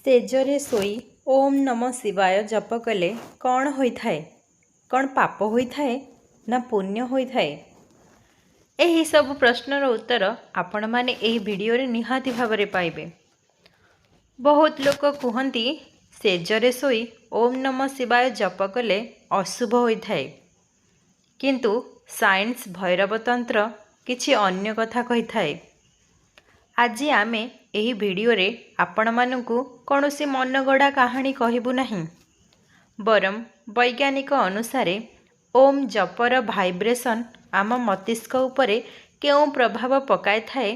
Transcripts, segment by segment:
ତେଜରେ ଶୋଇ ଓମ୍ ନମ ଶିବାୟ ଜପ କଲେ କ'ଣ ହୋଇଥାଏ? କ'ଣ ପାପ ହୋଇଥାଏ ନା ପୁଣ୍ୟ ହୋଇଥାଏ? ଏହି ସବୁ ପ୍ରଶ୍ନର ଉତ୍ତର ଆପଣମାନେ ଏହି ଭିଡ଼ିଓରେ ନିହାତି ଭାବରେ ପାଇବେ। ବହୁତ ଲୋକ କୁହନ୍ତି ତେଜରେ ଶୋଇ ଓମ୍ ନମ ଶିବାୟ ଜପ କଲେ ଅଶୁଭ ହୋଇଥାଏ, କିନ୍ତୁ ସାଇନ୍ସ ଭୈରବତନ୍ତ୍ର କିଛି ଅନ୍ୟ କଥା କହିଥାଏ। ଆଜି ଆମେ ଏହି ଭିଡ଼ିଓରେ ଆପଣମାନଙ୍କୁ କୌଣସି ମନଗଢ଼ା କାହାଣୀ କହିବୁ ନାହିଁ, ବରଂ ବୈଜ୍ଞାନିକ ଅନୁସାରେ ଓମ୍ ଜପର ଭାଇବ୍ରେସନ୍ ଆମ ମସ୍ତିଷ୍କ ଉପରେ କେଉଁ ପ୍ରଭାବ ପକାଇଥାଏ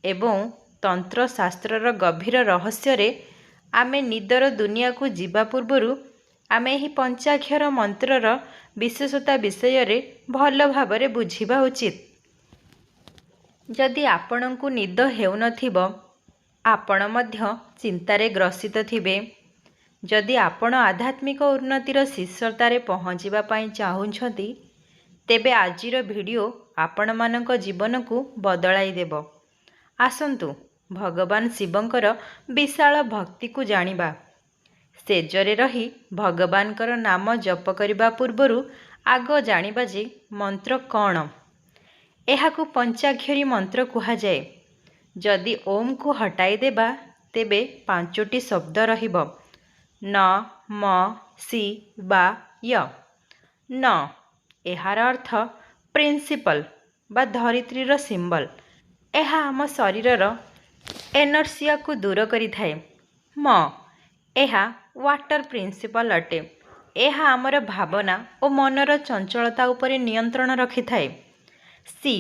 ଏବଂ ତନ୍ତ୍ରଶାସ୍ତ୍ରର ଗଭୀର ରହସ୍ୟରେ ଆମେ ନିଦର ଦୁନିଆକୁ ଯିବା ପୂର୍ବରୁ ଆମେ ଏହି ପଞ୍ଚାକ୍ଷର ମନ୍ତ୍ରର ବିଶେଷତା ବିଷୟରେ ଭଲ ଭାବରେ ବୁଝିବା ଉଚିତ। ଯଦି ଆପଣଙ୍କୁ ନିଦ ହେଉନଥିବ, ଆପଣ ମଧ୍ୟ ଚିନ୍ତାରେ ଗ୍ରସିତ ଥିବେ। ଯଦି ଆପଣ ଆଧ୍ୟାତ୍ମିକ ଉନ୍ନତିର ଶୀର୍ଷତାରେ ପହଞ୍ଚିବା ପାଇଁ ଚାହୁଁଛନ୍ତି, ତେବେ ଆଜିର ଭିଡ଼ିଓ ଆପଣମାନଙ୍କ ଜୀବନକୁ ବଦଳାଇ ଦେବ। ଆସନ୍ତୁ ଭଗବାନ ଶିବଙ୍କର ବିଶାଳ ଭକ୍ତିକୁ ଜାଣିବା। ସେଜରେ ରହି ଭଗବାନଙ୍କର ନାମ ଜପ କରିବା ପୂର୍ବରୁ ଆଗ ଜାଣିବା ଯେ ମନ୍ତ୍ର କ'ଣ। ଏହାକୁ ପଞ୍ଚାକ୍ଷରୀ ମନ୍ତ୍ର କୁହାଯାଏ। ଯଦି ଓମ୍କୁ ହଟାଇ ଦେବା, ତେବେ 5ଟି ଶବ୍ଦ ରହିବ। ନ ମ ଶି ବା ୟ। ନ ଏହାର ଅର୍ଥ ପ୍ରିନ୍ସିପଲ୍ ବା ଧରିତ୍ରୀର ସିମ୍ବଲ। ଏହା ଆମ ଶରୀରର ଏନର୍ସିଆକୁ ଦୂର କରିଥାଏ। ମ ଏହା ୱାଟର ପ୍ରିନ୍ସିପଲ୍ ଅଟେ। ଏହା ଆମର ଭାବନା ଓ ମନର ଚଞ୍ଚଳତା ଉପରେ ନିୟନ୍ତ୍ରଣ ରଖିଥାଏ। ସି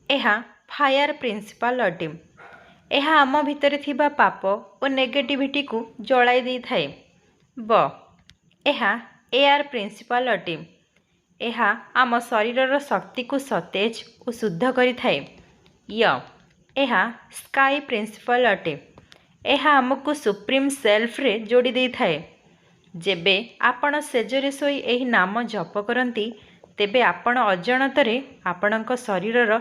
ଏହା ଫାୟାର ପ୍ରିନ୍ସିପାଲ୍ ଅଟେ। ଏହା ଆମ ଭିତରେ ଥିବା ପାପ ଓ ନେଗେଟିଭିଟିକୁ ଜଳାଇ ଦେଇଥାଏ। ବ ଏହା ଏୟାର ପ୍ରିନ୍ସିପାଲ୍ ଅଟେ। ଏହା ଆମ ଶରୀରର ଶକ୍ତିକୁ ସତେଜ ଓ ଶୁଦ୍ଧ କରିଥାଏ। ୟ ଏହା ସ୍କାଇ ପ୍ରିନ୍ସିପାଲ୍ ଅଟେ। ଏହା ଆମକୁ ସୁପ୍ରିମ୍ ସେଲ୍ଫରେ ଯୋଡ଼ି ଦେଇଥାଏ। ଯେବେ ଆପଣ ସେଜରେ ଶୋଇ ଏହି ନାମ ଜପ କରନ୍ତି, ତେବେ ଆପଣ ଅଜାଣତରେ ଆପଣଙ୍କ ଶରୀରର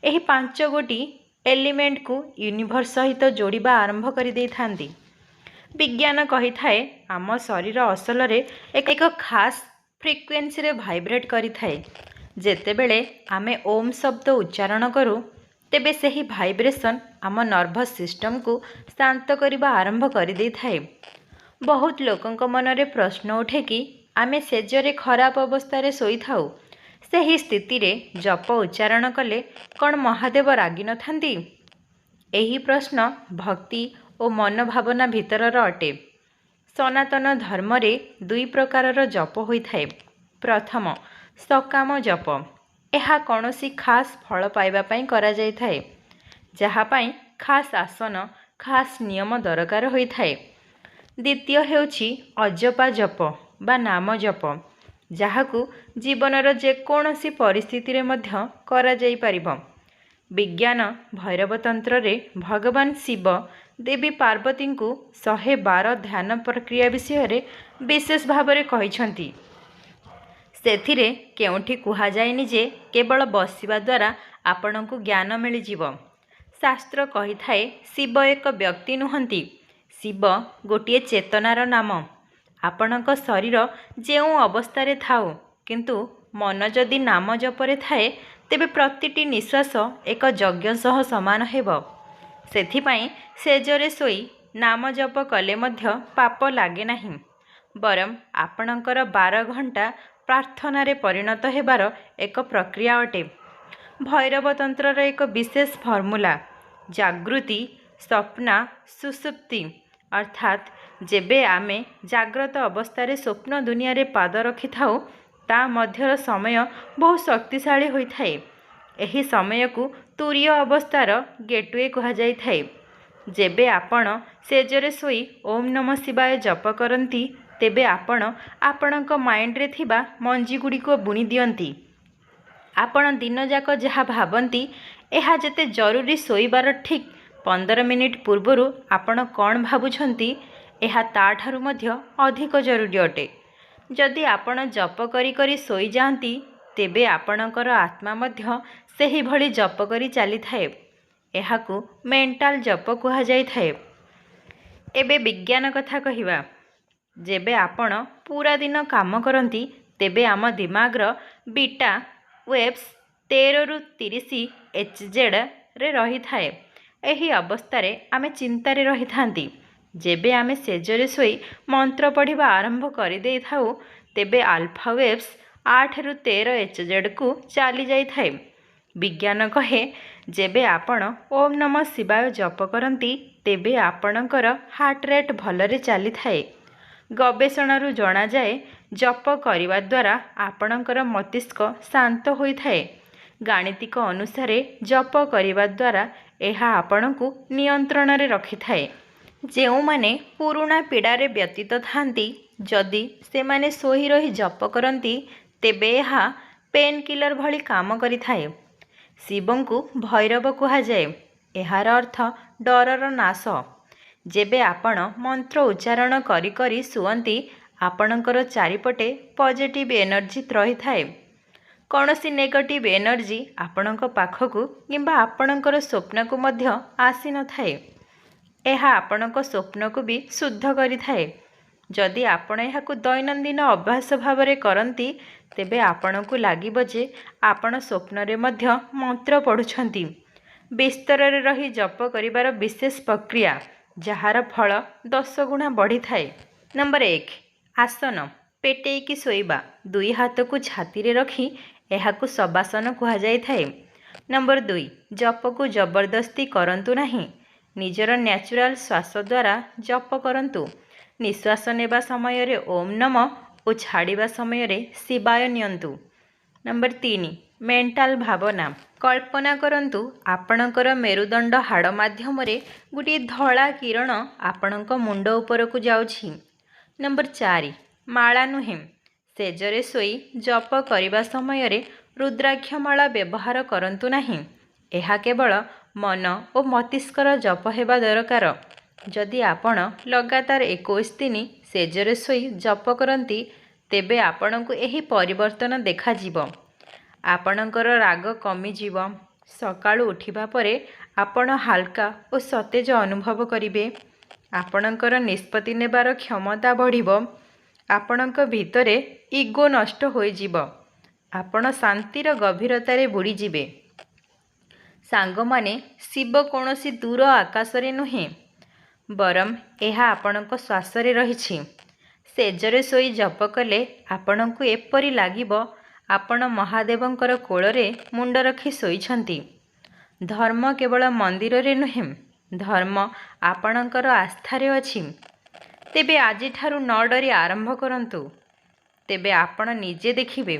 ଏହି 5ଗୋଟି ଏଲିମେଣ୍ଟକୁ ୟୁନିଭର୍ସ ସହିତ ଯୋଡ଼ିବା ଆରମ୍ଭ କରିଦେଇଥାନ୍ତି। ବିଜ୍ଞାନ କହିଥାଏ, ଆମ ଶରୀର ଅସଲରେ ଏକ ଖାସ୍ ଫ୍ରିକ୍ୱେନ୍ସିରେ ଭାଇବ୍ରେଟ୍ କରିଥାଏ। ଯେତେବେଳେ ଆମେ ଓମ୍ ଶବ୍ଦ ଉଚ୍ଚାରଣ କରୁ, ତେବେ ସେହି ଭାଇବ୍ରେସନ୍ ଆମ ନର୍ଭସ୍ ସିଷ୍ଟମକୁ ଶାନ୍ତ କରିବା ଆରମ୍ଭ କରିଦେଇଥାଏ। ବହୁତ ଲୋକଙ୍କ ମନରେ ପ୍ରଶ୍ନ ଉଠେ କି ଆମେ ସେଜରେ ଖରାପ ଅବସ୍ଥାରେ ଶୋଇଥାଉ, ସେହି ସ୍ଥିତିରେ ଜପ ଉଚ୍ଚାରଣ କଲେ କ'ଣ ମହାଦେବ ରାଗିନଥାନ୍ତି? ଏହି ପ୍ରଶ୍ନ ଭକ୍ତି ଓ ମନୋଭାବନା ଭିତରର ଅଟେ। ସନାତନ ଧର୍ମରେ 2 ପ୍ରକାରର ଜପ ହୋଇଥାଏ। ପ୍ରଥମ, ସକାମ ଜପ। ଏହା କୌଣସି ଖାସ୍ ଫଳ ପାଇବା ପାଇଁ କରାଯାଇଥାଏ, ଯାହା ପାଇଁ ଖାସ୍ ଆସନ, ଖାସ୍ ନିୟମ ଦରକାର ହୋଇଥାଏ। ଦ୍ୱିତୀୟ ହେଉଛି ଅଜପା ଜପ ବା ନାମ ଜପ, ଯାହାକୁ ଜୀବନର ଯେକୌଣସି ପରିସ୍ଥିତିରେ ମଧ୍ୟ କରାଯାଇପାରିବ। ବିଜ୍ଞାନ ଭୈରବତନ୍ତ୍ରରେ ଭଗବାନ ଶିବ ଦେବୀ ପାର୍ବତୀଙ୍କୁ 112 ଧ୍ୟାନ ପ୍ରକ୍ରିୟା ବିଷୟରେ ବିଶେଷ ଭାବରେ କହିଛନ୍ତି। ସେଥିରେ କେଉଁଠି କୁହାଯାଇନି ଯେ କେବଳ ବସିବା ଦ୍ୱାରା ଆପଣଙ୍କୁ ଜ୍ଞାନ ମିଳିଯିବ। ଶାସ୍ତ୍ର କହିଥାଏ, ଶିବ ଏକ ବ୍ୟକ୍ତି ନୁହନ୍ତି, ଶିବ ଗୋଟିଏ ଚେତନାର ନାମ। ଆପଣଙ୍କ ଶରୀର ଯେଉଁ ଅବସ୍ଥାରେ ଥାଉ, କିନ୍ତୁ ମନ ଯଦି ନାମ ଜପରେ ଥାଏ, ତେବେ ପ୍ରତିଟି ନିଶ୍ୱାସ ଏକ ଯଜ୍ଞ ସହ ସମାନ ହେବ। ସେଥିପାଇଁ ସେଜରେ ଶୋଇ ନାମ ଜପ କଲେ ମଧ୍ୟ ପାପ ଲାଗେ ନାହିଁ, ବରଂ ଆପଣଙ୍କର 12 ଘଣ୍ଟା ପ୍ରାର୍ଥନାରେ ପରିଣତ ହେବାର ଏକ ପ୍ରକ୍ରିୟା ଅଟେ। ଭୈରବତନ୍ତ୍ରର ଏକ ବିଶେଷ ଫର୍ମୁଲା, ଜାଗୃତି ସ୍ୱପ୍ନା ସୁଷୁପ୍ତି, ଅର୍ଥାତ୍ ଯେବେ ଆମେ ଜାଗ୍ରତ ଅବସ୍ଥାରେ ସ୍ୱପ୍ନ ଦୁନିଆରେ ପାଦ ରଖିଥାଉ, ତା ମଧ୍ୟର ସମୟ ବହୁ ଶକ୍ତିଶାଳୀ ହୋଇଥାଏ। ଏହି ସମୟକୁ ତୁରୀୟ ଅବସ୍ଥାର ଗେଟ୍ୱେ କୁହାଯାଇଥାଏ। ଯେବେ ଆପଣ ସେଜରେ ଶୋଇ ଓମ୍ ନମ ଶିବାୟ ଜପ କରନ୍ତି, ତେବେ ଆପଣ ଆପଣଙ୍କ ମାଇଣ୍ଡରେ ଥିବା ମଞ୍ଜିଗୁଡ଼ିକୁ ବୁଣି ଦିଅନ୍ତି। ଆପଣ ଦିନଯାକ ଯାହା ଭାବନ୍ତି, ଏହା ଯେତେ ଜରୁରୀ, ଶୋଇବାର ଠିକ୍ 15 ମିନିଟ୍ ପୂର୍ବରୁ ଆପଣ କ'ଣ ଭାବୁଛନ୍ତି, ଏହା ତାଠାରୁ ମଧ୍ୟ ଅଧିକ ଜରୁରୀ ଅଟେ। ଯଦି ଆପଣ ଜପ କରି କରି ଶୋଇଯାଆନ୍ତି, ତେବେ ଆପଣଙ୍କର ଆତ୍ମା ମଧ୍ୟ ସେହିଭଳି ଜପ କରି ଚାଲିଥାଏ। ଏହାକୁ ମେଣ୍ଟାଲ ଜପ କୁହାଯାଇଥାଏ। एबे विज्ञान कथा कहिबा। जेबे आपण पूरा दिन काम करती तेबे आम दिमागर बीटा वेव्स 13 रु 30 HZ रे रही थाए। एही अवस्थारे आमे चिंतारे रही थांती। जेबे आमे सेजरे सोई मंत्र पढ़िबा आरंभ करि देई थाउ तेबे आल्फा वेव्स 8 रु 13 HZ को चली जाई थाए। विज्ञान कहे जेबे आपण ओम नमः शिवाय जप करती तेबे आपणकर हार्ट रेट भलरे चली थाए। गवेषणारू जना जाए जप करिवा द्वारा आपणकर मस्तिष्क शांत होई थाए। गाणितिक अनुसारे जप करिवा द्वारा एहा आपणकु नियंत्रण रे रखि थाए। जेउ माने पुराणा पीड़ारे व्यतीत थांती जदि से माने सोही रही जप करती तेबे एहा पेन किलर भली काम करि थाए। शिवंकु भैरव कुहा जाए। एहार अर्थ डरर नाश। जेबे आपण मंत्र उच्चारण करी करी सुअंती आपणकर चारिपटे पॉजिटिव एनर्जी रही थाए। कौनसी नेगेटिव एनर्जी आपणक पाखकु किंबा आपणकर स्वप्नकु मध्य आसी न थाए। एहा आपणक स्वप्नकु भी शुद्ध करि थाए। जदि आपण एहाकु दैनंदिन अभ्यास भावरे करंती तेबे आपणकु लागिब जे आपण स्वप्नरे मध्य मंत्र पढ़ुछंती। बिस्तरे रही जप करिबार विशेष प्रक्रिया जहार फल 10 गुणा बढ़ी थाए। नंबर 1 आसन पेटेकी शोइबा। दुई हाथ को छाती रे रखी एहाकु शवासन कुहा जाई थाए। नंबर 2 जप को जबरदस्ती करंतु नहीं। निजर न्याचुराल श्वास द्वारा जप करंतु। निश्वास नेबा समय रे ओम नमः और छाड़िबा समय रे शिवाय नियंतु। नंबर 3 मेंटाल भावना। कल्पना करंतु आपणकर मेरुदंड हाड़ माध्यम रे गोटे धला किरण आपणक मुंड उपरकु जाउछि। नंबर 4 माला नुहे। सेजरे सोई जप करिबा समय रे रुद्राक्षमाला व्यवहार करंतु नहीं। एहा केवल मन और मस्तिष्कर जप हेबा दरकार। जदि आपण लगातार 21 दिन सेजरे सोई जप करती तेबे आपणकु एही परिवर्तन देखा जिवो। आपणकर राग कमिजिव। सकाळु उठिबा परे आपण हालका और सतेज अनुभव करिवे। आपणकर निष्पत्ति नेबार क्षमता बढ़िबो। आपणक भितरे इगो नष्ट होई जिवो। आपण शांतिर गभीरतारे बुड़ी जिवे। सांग माने शिव कोनोसी दूर आकाशरे नुहे बरम एहा आपणक श्वासरे रहिछि। सेजरे सोई जप कले आपणकु एपरि लागिबो आपण महादेवंकर कोଳରେ मुंड रखी शोइछंती। धर्म केवल मंदिर रे नुहे धर्म आपणकर आस्थारे अछि। तेबे आजि ठारु न डरी आरंभ करंतु। तेबे आपण निजे देखिबे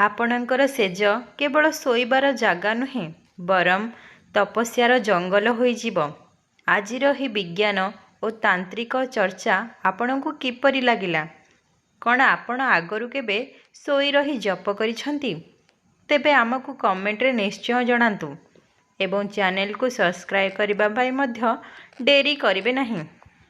आपणकर सेज केवल शोइबार जागा नुहे बरम तपस्यार जंगल होई जिवो। आजिर ही विज्ञान और तांत्रिक चर्चा आपणकु किपरि लागिला? कण आपण आगरु केबे सोई रही जप करिछंती? तेबे आमकु कमेंट रे निश्चय जणांतु एवं चैनल को सब्सक्राइब करिबा भाई मध्य डेरी करिवे नहीं।